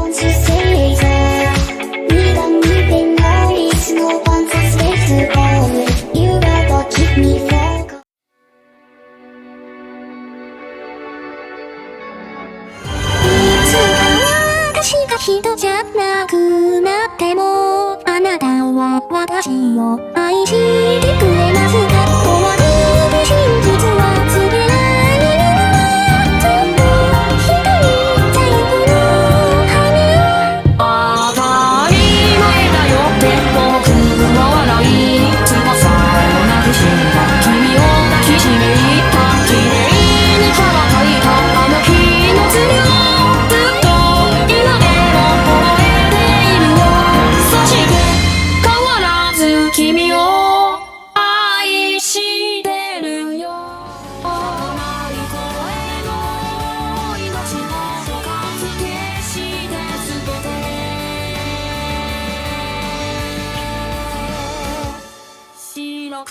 want to say is we don't need it, no, it's no one to say to all it. You gotta keep me focused. いつか私が人じゃなくなってもあなたは私を愛してくれますか。終わる真実は告げないの。ずっと一人最後の羽。当たり前だよって僕は笑い翼をなくした君を抱きしめいた綺麗に羽ばたいたあの日の罪をずっと今でも覚えているよ。そして変わらず君を愛してるよ。鳴り声の命をかつてしてすべて白く